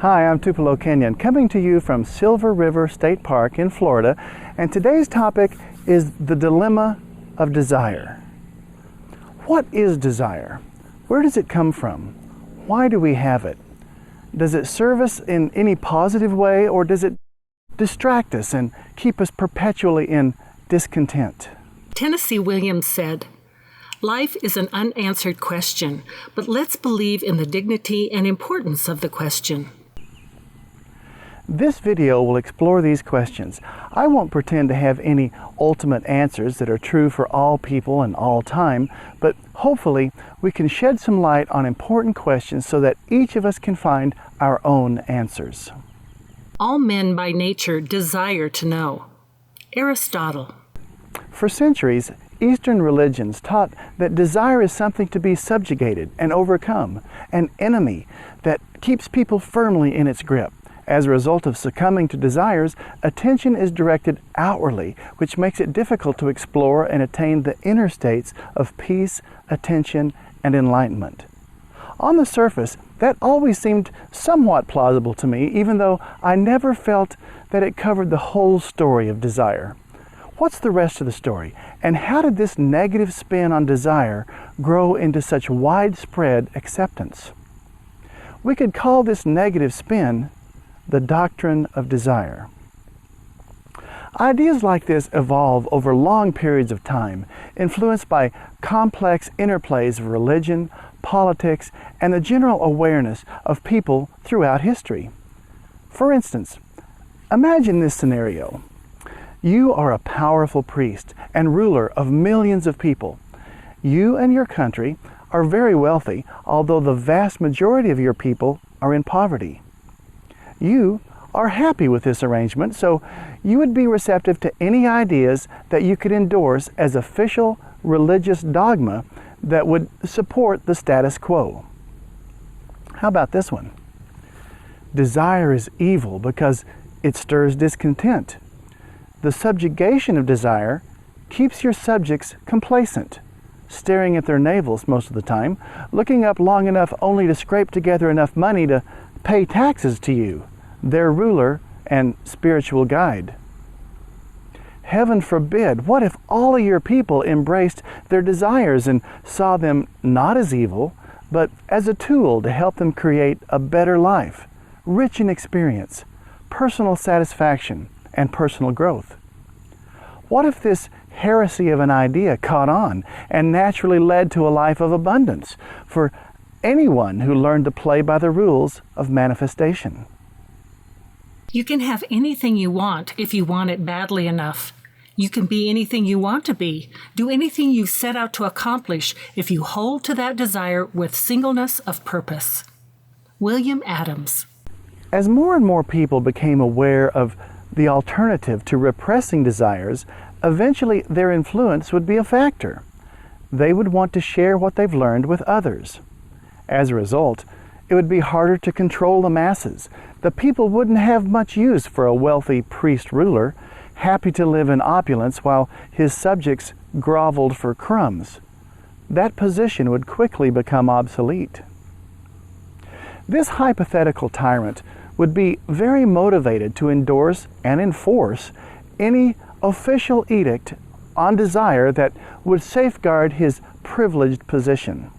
Hi, I'm Tupelo Kenyon, coming to you from Silver River State Park in Florida, and today's topic is the dilemma of desire. What is desire? Where does it come from? Why do we have it? Does it serve us in any positive way, or does it distract us and keep us perpetually in discontent? Tennessee Williams said, "Life is an unanswered question, but let's believe in the dignity and importance of the question." This video will explore these questions. I won't pretend to have any ultimate answers that are true for all people and all time, but hopefully we can shed some light on important questions so that each of us can find our own answers. All men by nature desire to know. Aristotle. For centuries, Eastern religions taught that desire is something to be subjugated and overcome, an enemy that keeps people firmly in its grip. As a result of succumbing to desires, attention is directed outwardly, which makes it difficult to explore and attain the inner states of peace, attention, and enlightenment. On the surface, that always seemed somewhat plausible to me, even though I never felt that it covered the whole story of desire. What's the rest of the story? And how did this negative spin on desire grow into such widespread acceptance? We could call this negative spin the doctrine of desire. Ideas like this evolve over long periods of time, influenced by complex interplays of religion, politics, and the general awareness of people throughout history. For instance, imagine this scenario. You are a powerful priest and ruler of millions of people. You and your country are very wealthy, although the vast majority of your people are in poverty. You are happy with this arrangement, so you would be receptive to any ideas that you could endorse as official religious dogma that would support the status quo. How about this one? Desire is evil because it stirs discontent. The subjugation of desire keeps your subjects complacent, staring at their navels most of the time, looking up long enough only to scrape together enough money to pay taxes to you, their ruler and spiritual guide. Heaven forbid, what if all of your people embraced their desires and saw them not as evil, but as a tool to help them create a better life, rich in experience, personal satisfaction, and personal growth? What if this heresy of an idea caught on and naturally led to a life of abundance for anyone who learned to play by the rules of manifestation? You can have anything you want if you want it badly enough. You can be anything you want to be, do anything you set out to accomplish if you hold to that desire with singleness of purpose. William Adams. As more and more people became aware of the alternative to repressing desires, eventually their influence would be a factor. They would want to share what they've learned with others. As a result, it would be harder to control the masses. The people wouldn't have much use for a wealthy priest ruler, happy to live in opulence while his subjects groveled for crumbs. That position would quickly become obsolete. This hypothetical tyrant would be very motivated to endorse and enforce any official edict on desire that would safeguard his privileged position.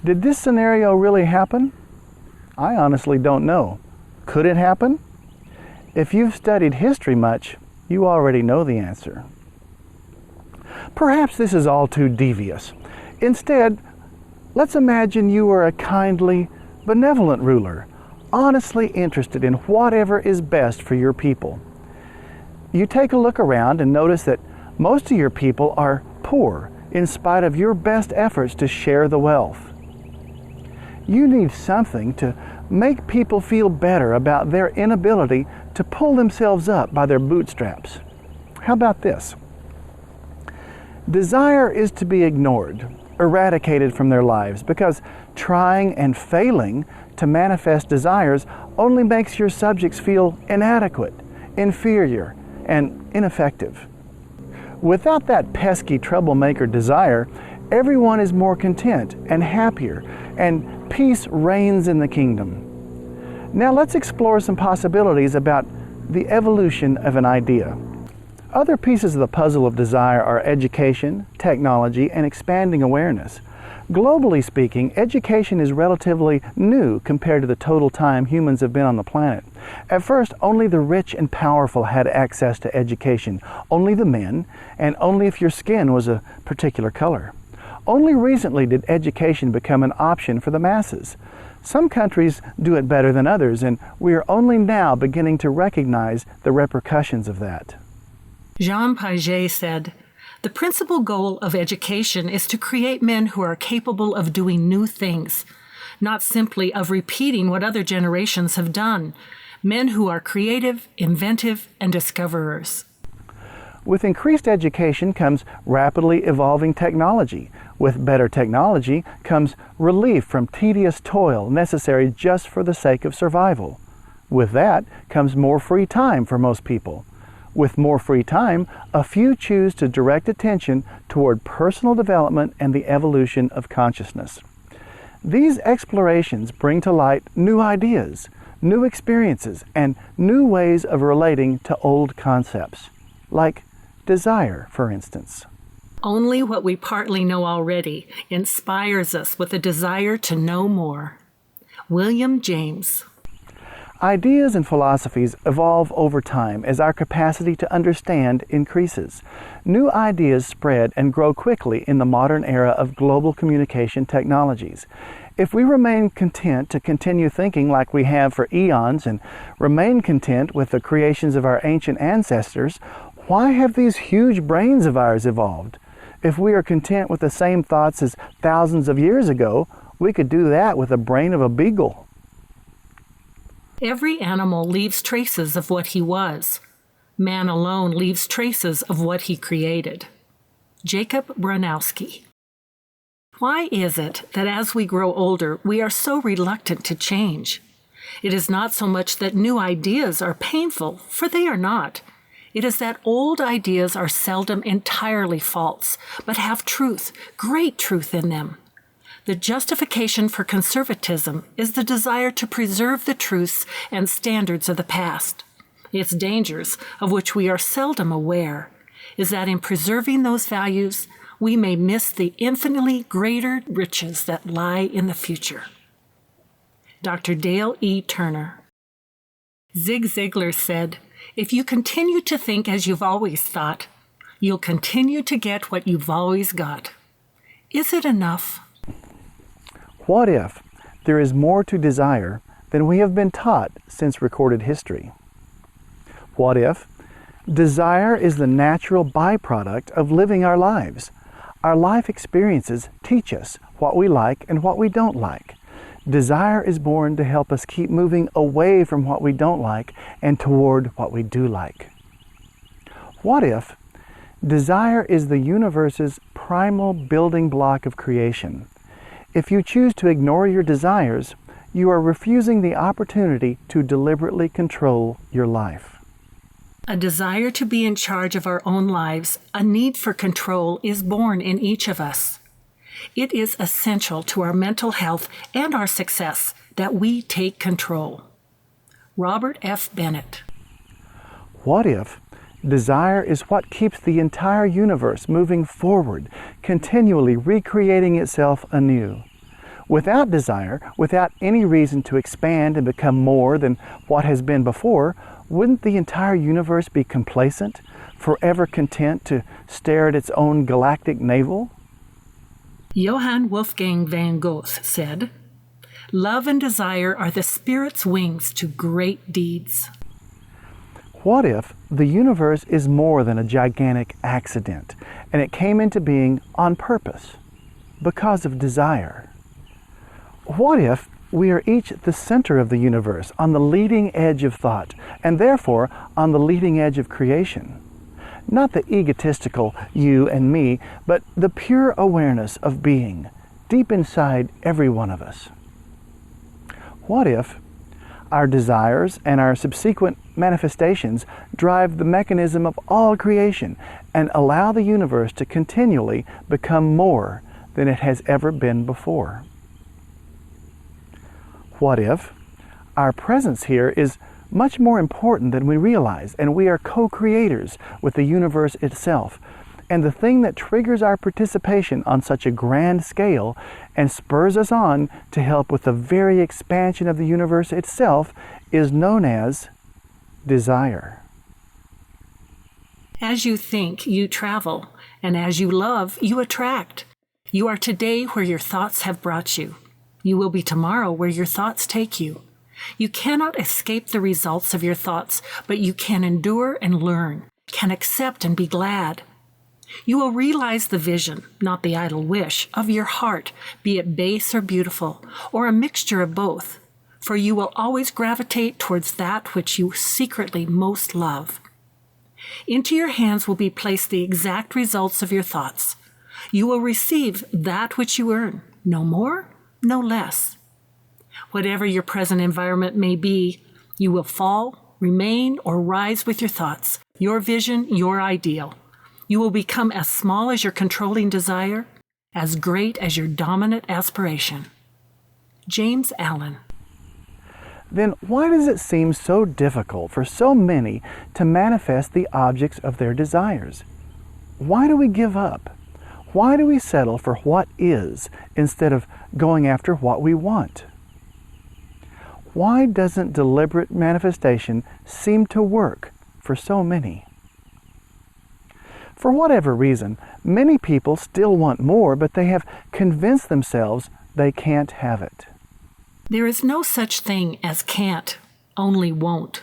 Did this scenario really happen? I honestly don't know. Could it happen? If you've studied history much, you already know the answer. Perhaps this is all too devious. Instead, let's imagine you are a kindly, benevolent ruler, honestly interested in whatever is best for your people. You take a look around and notice that most of your people are poor in spite of your best efforts to share the wealth. You need something to make people feel better about their inability to pull themselves up by their bootstraps. How about this? Desire is to be ignored, eradicated from their lives, because trying and failing to manifest desires only makes your subjects feel inadequate, inferior, and ineffective. Without that pesky troublemaker desire, everyone is more content and happier, and peace reigns in the kingdom. Now let's explore some possibilities about the evolution of an idea. Other pieces of the puzzle of desire are education, technology, and expanding awareness. Globally speaking, education is relatively new compared to the total time humans have been on the planet. At first, only the rich and powerful had access to education, only the men, and only if your skin was a particular color. Only recently did education become an option for the masses. Some countries do it better than others, and we are only now beginning to recognize the repercussions of that. Jean Piaget said, "The principal goal of education is to create men who are capable of doing new things, not simply of repeating what other generations have done. Men who are creative, inventive, and discoverers." With increased education comes rapidly evolving technology. With better technology comes relief from tedious toil necessary just for the sake of survival. With that comes more free time for most people. With more free time, a few choose to direct attention toward personal development and the evolution of consciousness. These explorations bring to light new ideas, new experiences, and new ways of relating to old concepts, like desire, for instance. Only what we partly know already inspires us with a desire to know more. William James. Ideas and philosophies evolve over time as our capacity to understand increases. New ideas spread and grow quickly in the modern era of global communication technologies. If we remain content to continue thinking like we have for eons and remain content with the creations of our ancient ancestors, why have these huge brains of ours evolved? If we are content with the same thoughts as thousands of years ago, we could do that with the brain of a beagle. Every animal leaves traces of what he was. Man alone leaves traces of what he created. Jacob Bronowski. Why is it that as we grow older, we are so reluctant to change? It is not so much that new ideas are painful, for they are not. It is that old ideas are seldom entirely false, but have truth, great truth in them. The justification for conservatism is the desire to preserve the truths and standards of the past. Its dangers, of which we are seldom aware, is that in preserving those values, we may miss the infinitely greater riches that lie in the future. Dr. Dale E. Turner. Zig Ziglar said, "If you continue to think as you've always thought, you'll continue to get what you've always got." Is it enough? What if there is more to desire than we have been taught since recorded history? What if desire is the natural byproduct of living our lives? Our life experiences teach us what we like and what we don't like. Desire is born to help us keep moving away from what we don't like and toward what we do like. What if desire is the universe's primal building block of creation? If you choose to ignore your desires, you are refusing the opportunity to deliberately control your life. A desire to be in charge of our own lives, a need for control, is born in each of us. It is essential to our mental health and our success that we take control. Robert F. Bennett. What if desire is what keeps the entire universe moving forward, continually recreating itself anew? Without desire, without any reason to expand and become more than what has been before, wouldn't the entire universe be complacent, forever content to stare at its own galactic navel? Johann Wolfgang van Goethe said, "Love and desire are the spirit's wings to great deeds." What if the universe is more than a gigantic accident, and it came into being on purpose, because of desire? What if we are each the center of the universe, on the leading edge of thought, and therefore on the leading edge of creation? Not the egotistical you and me, but the pure awareness of being, deep inside every one of us. What if our desires and our subsequent manifestations drive the mechanism of all creation and allow the universe to continually become more than it has ever been before? What if Our presence here is much more important than we realize, and we are co-creators with the universe itself. And the thing that triggers our participation on such a grand scale and spurs us on to help with the very expansion of the universe itself is known as desire. As you think, you travel, and as you love, you attract. You are today where your thoughts have brought you. You will be tomorrow where your thoughts take you. You cannot escape the results of your thoughts, but you can endure and learn, can accept and be glad. You will realize the vision, not the idle wish, of your heart, be it base or beautiful, or a mixture of both, for you will always gravitate towards that which you secretly most love. Into your hands will be placed the exact results of your thoughts. You will receive that which you earn, no more, no less. Whatever your present environment may be, you will fall, remain, or rise with your thoughts, your vision, your ideal. You will become as small as your controlling desire, as great as your dominant aspiration. James Allen. Then why does it seem so difficult for so many to manifest the objects of their desires? Why do we give up? Why do we settle for what is instead of going after what we want? Why doesn't deliberate manifestation seem to work for so many? For whatever reason, many people still want more, but they have convinced themselves they can't have it. There is no such thing as can't, only won't.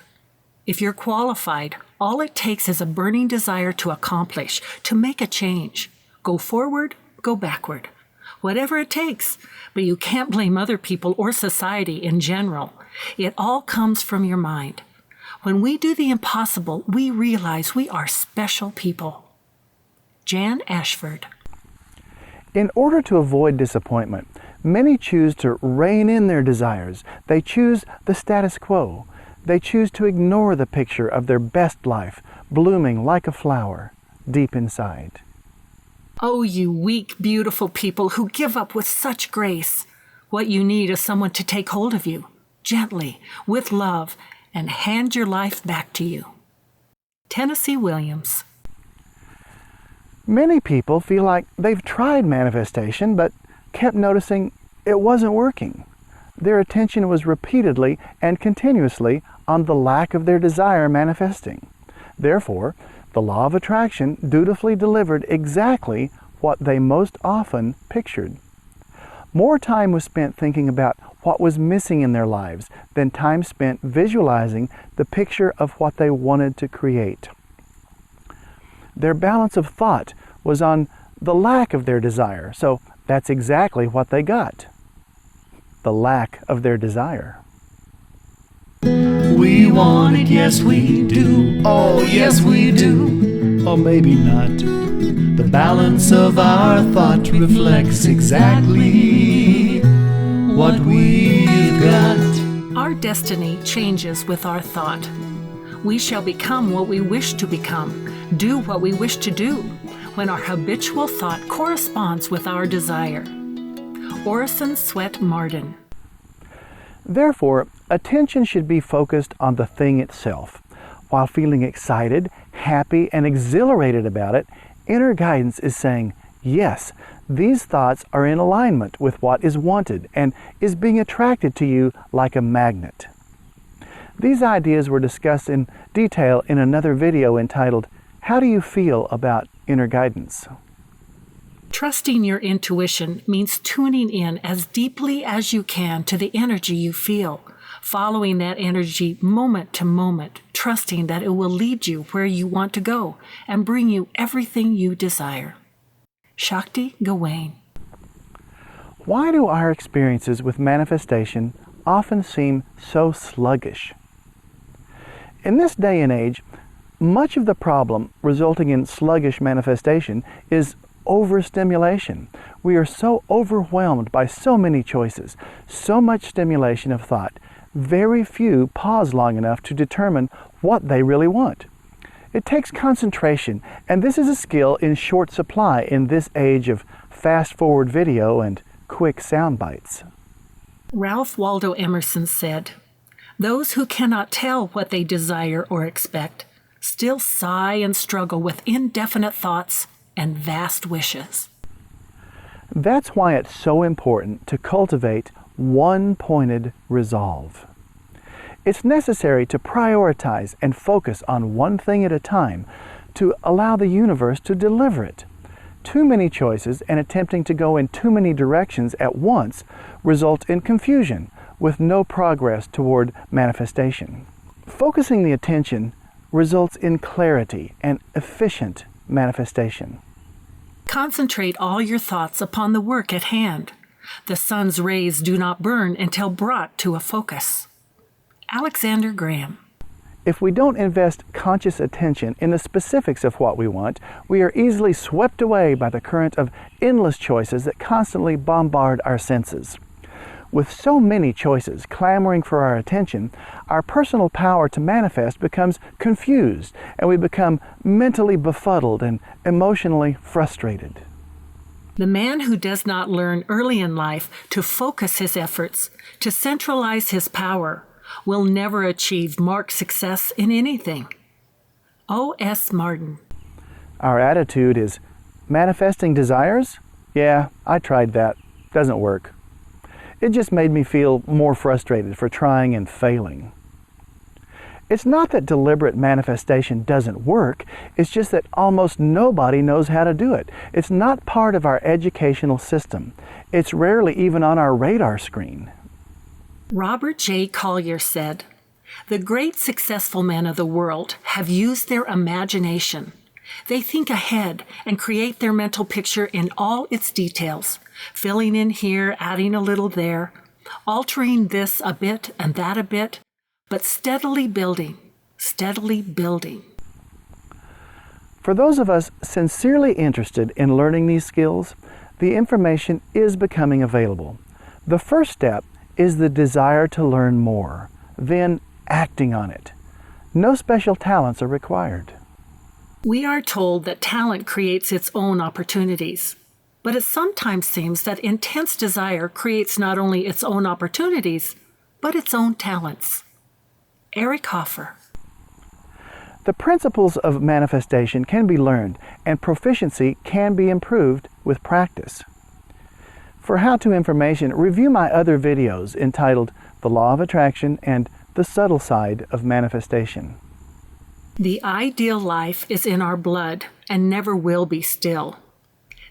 If you're qualified, all it takes is a burning desire to accomplish, to make a change. Go forward, go backward. Whatever it takes, but you can't blame other people or society in general. It all comes from your mind. When we do the impossible, we realize we are special people. Jan Ashford. In order to avoid disappointment, many choose to rein in their desires. They choose the status quo. They choose to ignore the picture of their best life, blooming like a flower, deep inside. Oh, you weak, beautiful people who give up with such grace. What you need is someone to take hold of you, gently, with love, and hand your life back to you. Tennessee Williams. Many people feel like they've tried manifestation, but kept noticing it wasn't working. Their attention was repeatedly and continuously on the lack of their desire manifesting. Therefore, the law of attraction dutifully delivered exactly what they most often pictured. More time was spent thinking about what was missing in their lives than time spent visualizing the picture of what they wanted to create. Their balance of thought was on the lack of their desire, so that's exactly what they got. The lack of their desire. We want it, yes we do. Oh, yes we do. Or maybe not. The balance of our thought reflects exactly what we've got. Our destiny changes with our thought. We shall become what we wish to become, do what we wish to do, when our habitual thought corresponds with our desire. Orison Swett Marden. Therefore, attention should be focused on the thing itself. While feeling excited, happy, and exhilarated about it, inner guidance is saying, yes, these thoughts are in alignment with what is wanted and is being attracted to you like a magnet. These ideas were discussed in detail in another video entitled, How Do You Feel About Inner Guidance? Trusting your intuition means tuning in as deeply as you can to the energy you feel, following that energy moment to moment, trusting that it will lead you where you want to go and bring you everything you desire. Shakti Gawain. Why do our experiences with manifestation often seem so sluggish? In this day and age, much of the problem resulting in sluggish manifestation is overstimulation. We are so overwhelmed by so many choices, so much stimulation of thought. Very few pause long enough to determine what they really want. It takes concentration, and this is a skill in short supply in this age of fast-forward video and quick sound bites. Ralph Waldo Emerson said, Those who cannot tell what they desire or expect still sigh and struggle with indefinite thoughts and vast wishes. That's why it's so important to cultivate one-pointed resolve. It's necessary to prioritize and focus on one thing at a time to allow the universe to deliver it. Too many choices and attempting to go in too many directions at once result in confusion with no progress toward manifestation. Focusing the attention results in clarity and efficient manifestation. Concentrate all your thoughts upon the work at hand. The sun's rays do not burn until brought to a focus. Alexander Graham. If we don't invest conscious attention in the specifics of what we want, we are easily swept away by the current of endless choices that constantly bombard our senses. With so many choices clamoring for our attention, our personal power to manifest becomes confused, and we become mentally befuddled and emotionally frustrated. The man who does not learn early in life to focus his efforts, to centralize his power, will never achieve marked success in anything. O.S. Martin. Our attitude is, manifesting desires? Yeah, I tried that. Doesn't work. It just made me feel more frustrated for trying and failing. It's not that deliberate manifestation doesn't work, it's just that almost nobody knows how to do it. It's not part of our educational system. It's rarely even on our radar screen. Robert J. Collier said, "The great successful men of the world have used their imagination. They think ahead and create their mental picture in all its details, filling in here, adding a little there, altering this a bit and that a bit, but steadily building, steadily building." For those of us sincerely interested in learning these skills, the information is becoming available. The first step is the desire to learn more, then acting on it. No special talents are required. We are told that talent creates its own opportunities, but it sometimes seems that intense desire creates not only its own opportunities, but its own talents. Eric Hoffer. The principles of manifestation can be learned, and proficiency can be improved with practice. For how-to information, review my other videos entitled The Law of Attraction and The Subtle Side of Manifestation. The ideal life is in our blood and never will be still.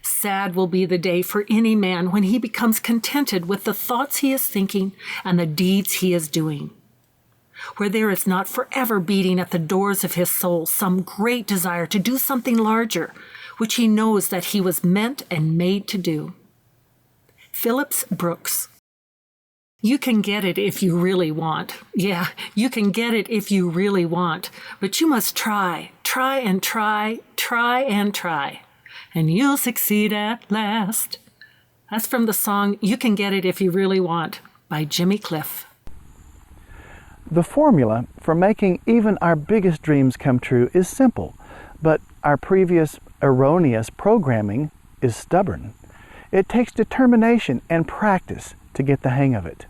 Sad will be the day for any man when he becomes contented with the thoughts he is thinking and the deeds he is doing. Where there is not forever beating at the doors of his soul some great desire to do something larger, which he knows that he was meant and made to do. Phillips Brooks. You can get it if you really want. Yeah, you can get it if you really want. But you must try, try and try, try and try. And you'll succeed at last. That's from the song You Can Get It If You Really Want by Jimmy Cliff. The formula for making even our biggest dreams come true is simple, but our previous erroneous programming is stubborn. It takes determination and practice to get the hang of it.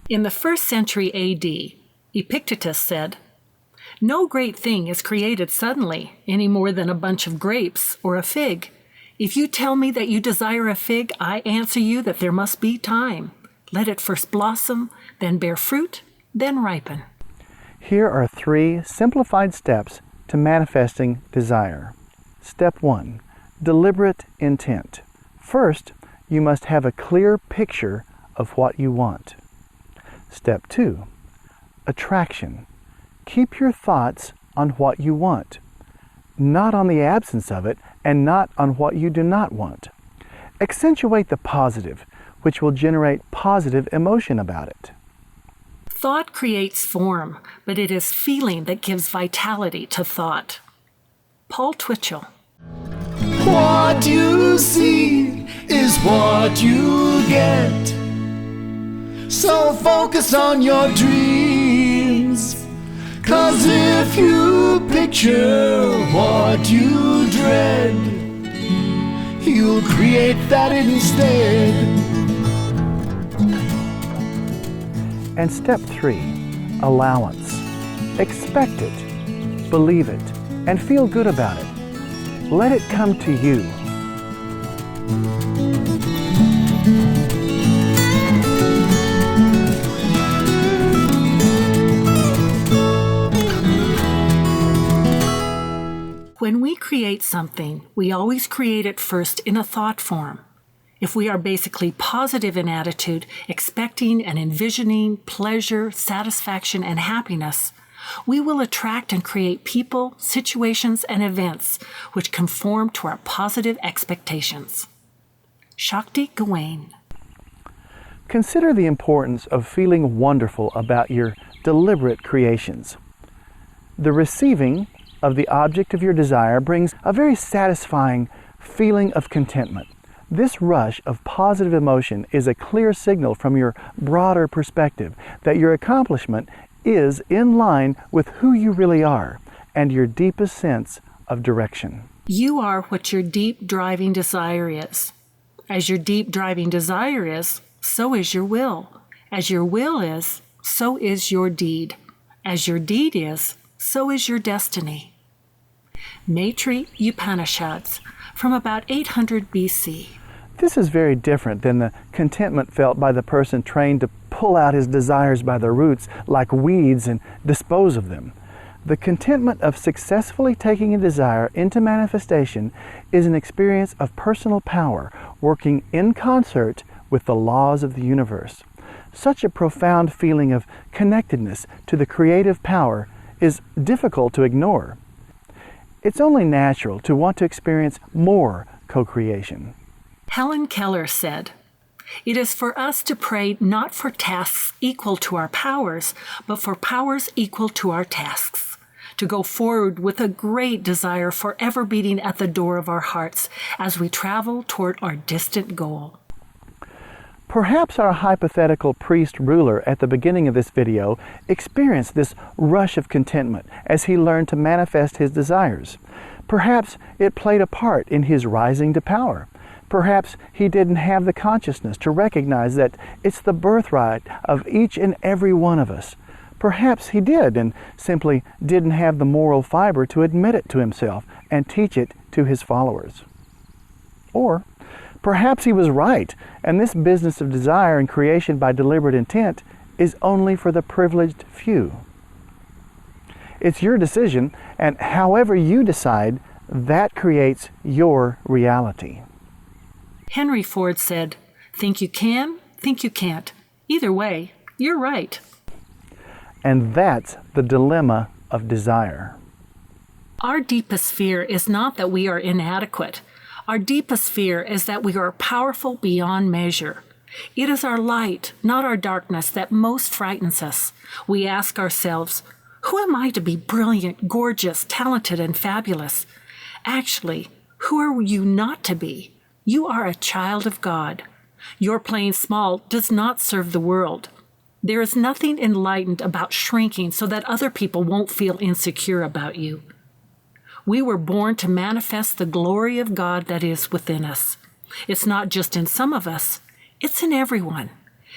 In the 1st century A.D., Epictetus said, "No great thing is created suddenly, any more than a bunch of grapes or a fig. If you tell me that you desire a fig, I answer you that there must be time. Let it first blossom, then bear fruit, then ripen." Here are 3 simplified steps to manifesting desire. Step 1. Deliberate intent. First, you must have a clear picture of what you want. Step 2. Attraction. Keep your thoughts on what you want, not on the absence of it and not on what you do not want. Accentuate the positive, which will generate positive emotion about it. Thought creates form, but it is feeling that gives vitality to thought. Paul Twitchell. What you see is what you get. So focus on your dreams. 'Cause if you picture what you dread, you'll create that instead. And step 3. allowance. Expect it, believe it, and feel good about it. Let it come to you. When we create something, we always create it first in a thought form. If we are basically positive in attitude, expecting and envisioning pleasure, satisfaction, and happiness, we will attract and create people, situations, and events which conform to our positive expectations. Shakti Gawain. Consider the importance of feeling wonderful about your deliberate creations. The receiving of the object of your desire brings a very satisfying feeling of contentment. This rush of positive emotion is a clear signal from your broader perspective that your accomplishment is in line with who you really are and your deepest sense of direction. You are what your deep driving desire is. As your deep driving desire is, so is your will. As your will is, so is your deed. As your deed is, so is your destiny. Maitri Upanishads, from about 800 BC. This is very different than the contentment felt by the person trained to pull out his desires by the roots like weeds and dispose of them. The contentment of successfully taking a desire into manifestation is an experience of personal power working in concert with the laws of the universe. Such a profound feeling of connectedness to the creative power is difficult to ignore. It's only natural to want to experience more co-creation. Helen Keller said, "It is for us to pray not for tasks equal to our powers, but for powers equal to our tasks, to go forward with a great desire forever beating at the door of our hearts as we travel toward our distant goal." Perhaps our hypothetical priest ruler at the beginning of this video experienced this rush of contentment as he learned to manifest his desires. Perhaps it played a part in his rising to power. Perhaps he didn't have the consciousness to recognize that it's the birthright of each and every one of us. Perhaps he did and simply didn't have the moral fiber to admit it to himself and teach it to his followers. Or perhaps he was right, and this business of desire and creation by deliberate intent is only for the privileged few. It's your decision, and however you decide, that creates your reality. Henry Ford said, "Think you can, think you can't. Either way, you're right." And that's the dilemma of desire. Our deepest fear is not that we are inadequate. Our deepest fear is that we are powerful beyond measure. It is our light, not our darkness, that most frightens us. We ask ourselves, who am I to be brilliant, gorgeous, talented, and fabulous? Actually, who are you not to be? You are a child of God. Your playing small does not serve the world. There is nothing enlightened about shrinking so that other people won't feel insecure about you. We were born to manifest the glory of God that is within us. It's not just in some of us, it's in everyone.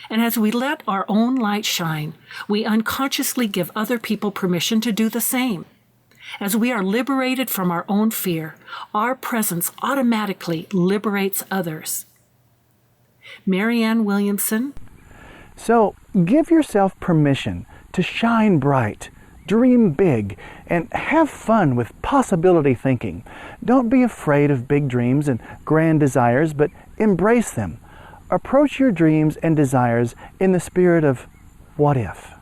And as we let our own light shine, we unconsciously give other people permission to do the same. As we are liberated from our own fear, our presence automatically liberates others. Marianne Williamson. So give yourself permission to shine bright, dream big, and have fun with possibility thinking. Don't be afraid of big dreams and grand desires, but embrace them. Approach your dreams and desires in the spirit of what if?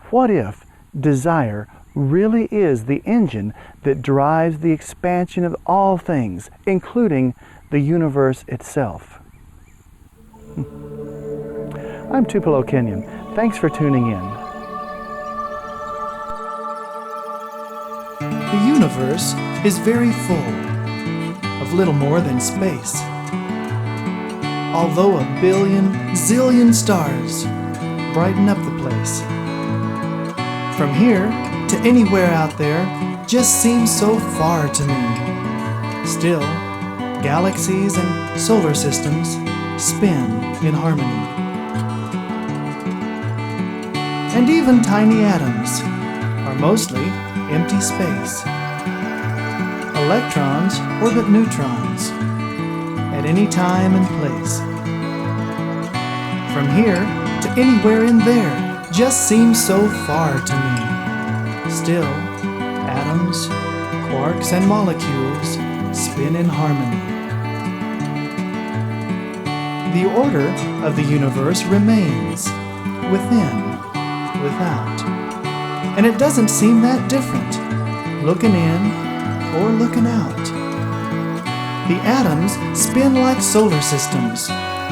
What if desire really is the engine that drives the expansion of all things, including the universe itself? I'm Tupelo Kenyon. Thanks for tuning in. The universe is very full of little more than space. Although a billion, zillion stars brighten up the place. From here to anywhere out there just seems so far to me. Still, galaxies and solar systems spin in harmony. and even tiny atoms are mostly empty space. Electrons orbit neutrons at any time and place. From here to anywhere in there just seems so far to me. Still, atoms, quarks, and molecules spin in harmony. The order of the universe remains within, without. And it doesn't seem that different, looking in or looking out. The atoms spin like solar systems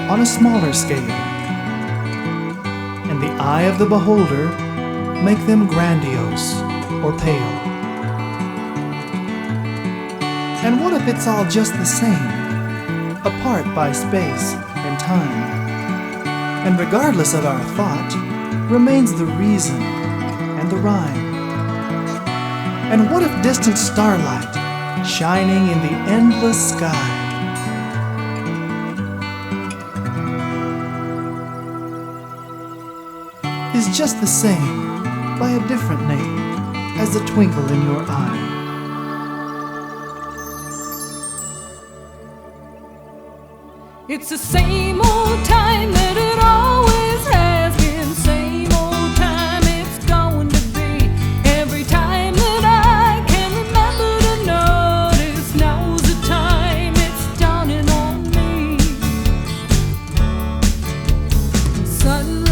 on a smaller scale, and the eye of the beholder make them grandiose or pale. And what if it's all just the same, apart by space and time, and regardless of our thought, remains the reason and the rhyme? And what if distant starlight, shining in the endless sky, is just the same by a different name as the twinkle in your eye? It's the same old time that it always has been. Same old time it's going to be. Every time that I can remember to notice, now's the time it's dawning on me. Sunrise